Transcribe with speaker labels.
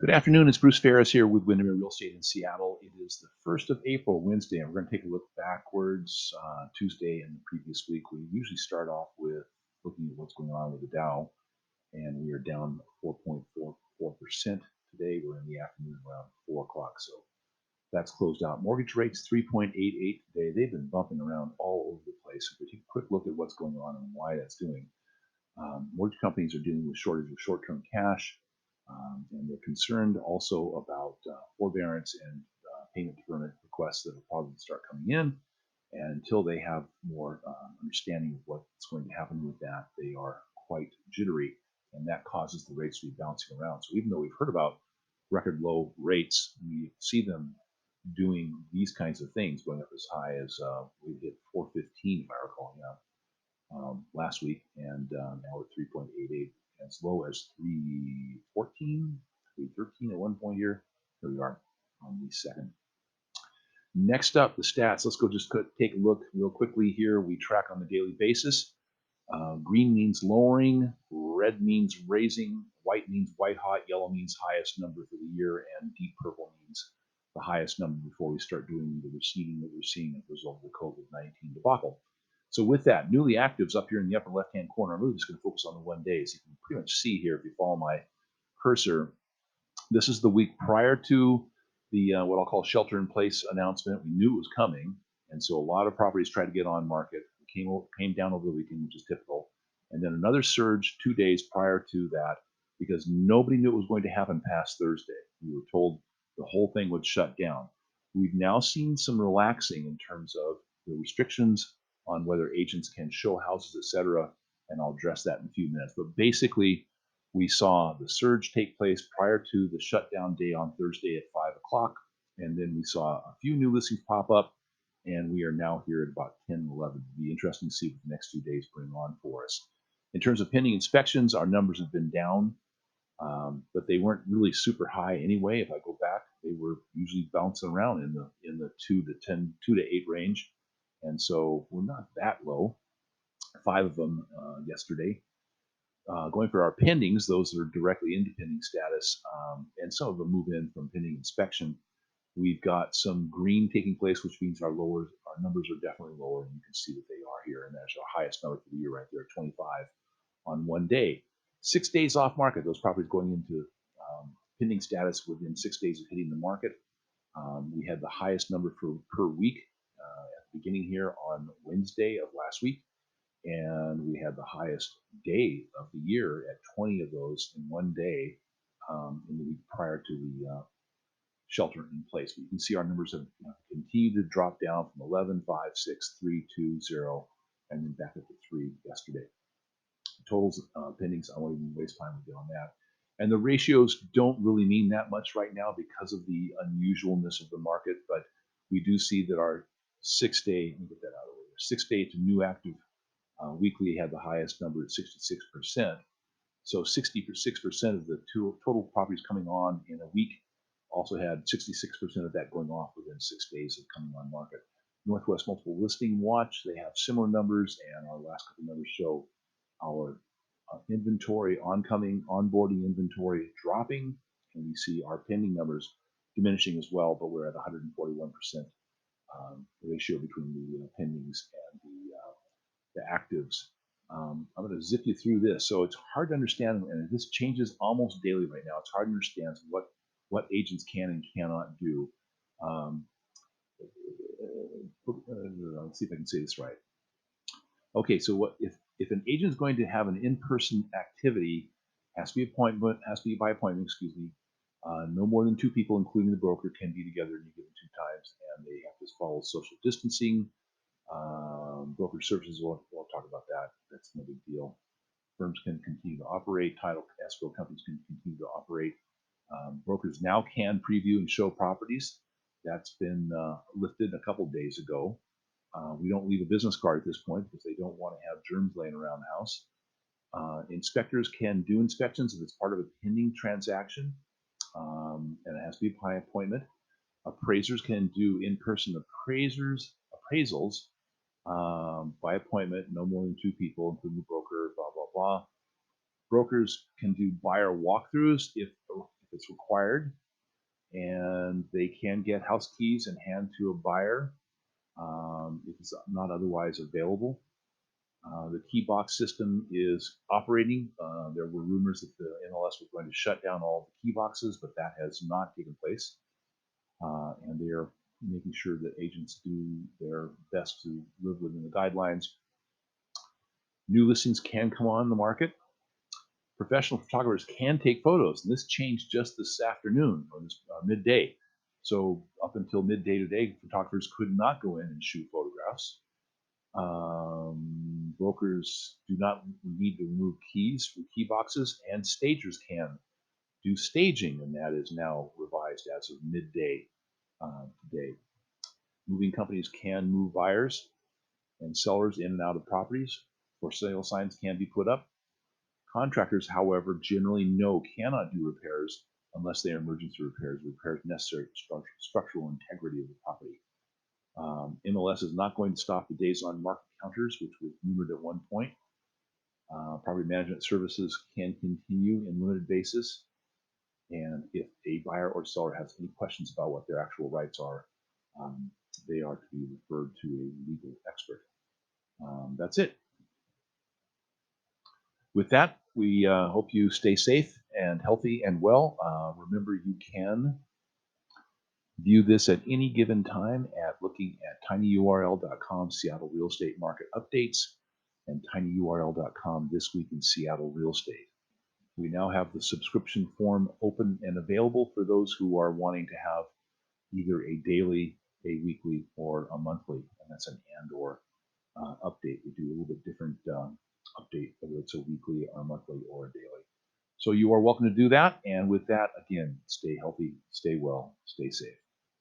Speaker 1: Good afternoon. It's Bruce Phares here with Windermere Real Estate in Seattle. It is the 1st of April, Wednesday, and we're going to take a look backwards. Tuesday and the previous week, we usually start off with looking at what's going on with the Dow, and we are down 4.44% today. We're in the afternoon around 4 o'clock, so that's closed out. Mortgage rates 3.88 today. They've been bumping around all over the place. So if we take a quick look at what's going on and why that's doing. Mortgage companies are dealing with shortage of short-term cash, and they're concerned also about forbearance and payment deferment requests that will probably start coming in. And until they have more understanding of what's going to happen with that, they are quite jittery, and that causes the rates to be bouncing around. So even though we've heard about record low rates, we see them doing these kinds of things, going up as high as we hit 415, if I recall. Yeah. Last week, and now we're 3.88, as low as 314, 313 at one point here. Here we are on the second. Next up, the stats. Let's go just take a look real quickly here. We track on a daily basis. Green means lowering, red means raising, white means white hot, yellow means highest number for the year, and deep purple means the highest number before we start doing the receding that we're seeing as a result of the COVID-19 debacle. So with that, newly actives up here in the upper left-hand corner, I'm really just going to focus on the 1 day. So you can pretty much see here, if you follow my cursor, this is the week prior to the what I'll call shelter-in-place announcement. We knew it was coming, and so a lot of properties tried to get on market. It came down over the weekend, which is typical. And then another surge 2 days prior to that, because nobody knew it was going to happen past Thursday. We were told the whole thing would shut down. We've now seen some relaxing in terms of the restrictions on whether agents can show houses, etc., and I'll address that in a few minutes. But basically, we saw the surge take place prior to the shutdown day on Thursday at 5 o'clock, and then we saw a few new listings pop up, and we are now here at about 10, 11. It'll be interesting to see what the next 2 days bring on for us. In terms of pending inspections, our numbers have been down, but they weren't really super high anyway. If I go back, they were usually bouncing around in the 2 to 8 range. And so we're not that low. 5 of them yesterday. Going for our pendings, those that are directly into pending status, and some of them move in from pending inspection. We've got some green taking place, which means our numbers are definitely lower, and you can see that they are here. And that's our highest number for the year right there, 25 on 1 day. 6 days off market. Those properties going into pending status within 6 days of hitting the market. We had the highest number per week beginning here on Wednesday of last week, and we had the highest day of the year at 20 of those in 1 day in the week prior to the shelter in place. But you can see our numbers have continued to drop down from 11, 5, 6, 3, 2, 0, and then back up to 3 yesterday. Totals pendings, I won't even waste time with you on that. And the ratios don't really mean that much right now because of the unusualness of the market, but we do see that our 6 day, let me get that out of the way, 6 day to new active weekly had the highest number at 66%. So 66% of the total properties coming on in a week also had 66% of that going off within 6 days of coming on market. Northwest Multiple Listing Watch, they have similar numbers, and our last couple numbers show our inventory, onboarding inventory dropping, and we see our pending numbers diminishing as well, but we're at 141% ratio between the pendings and the actives. I'm going to zip you through this. So it's hard to understand, and this changes almost daily right now. It's hard to understand what agents can and cannot do. Let's see if I can say this right. Okay, so what if an agent is going to have an in-person activity, has to be by appointment, excuse me. No more than 2 people, including the broker, can be together any given 2 times, and they have to follow social distancing. Brokerage services, we'll talk about that. That's no big deal. Firms can continue to operate. Title escrow companies can continue to operate. Brokers now can preview and show properties. That's been lifted a couple days ago. We don't leave a business card at this point because they don't want to have germs laying around the house. Inspectors can do inspections if it's part of a pending transaction, and it has to be by appointment. Appraisers can do in-person appraisals by appointment, no more than 2 people, including the broker, blah, blah, blah. Brokers can do buyer walkthroughs if it's required, and they can get house keys and hand to a buyer if it's not otherwise available. The key box system is operating. There were rumors that the NLS was going to shut down all the key boxes, but that has not taken place. And they are making sure that agents do their best to live within the guidelines. New listings can come on the market. Professional photographers can take photos, and this changed just this afternoon or this midday. So up until midday today, photographers could not go in and shoot photographs. Brokers do not need to remove keys from key boxes, and stagers can do staging, and that is now revised as of midday today. Moving companies can move buyers and sellers in and out of properties. For sale signs can be put up. Contractors, however, generally cannot do repairs unless they are emergency repairs necessary for structural integrity of the property. MLS is not going to stop the days on market counters, which was rumored at one point. Property management services can continue in limited basis. And if a buyer or seller has any questions about what their actual rights are, they are to be referred to a legal expert. That's it. With that, we hope you stay safe and healthy and well. Remember, you can view this at any given time at looking at tinyurl.com Seattle real estate market updates and tinyurl.com this week in Seattle real estate. We now have the subscription form open and available for those who are wanting to have either a daily, a weekly, or a monthly, and that's an and or update. We do a little bit different update, whether it's a weekly, or a monthly, or a daily. So you are welcome to do that. And with that, again, stay healthy, stay well, stay safe.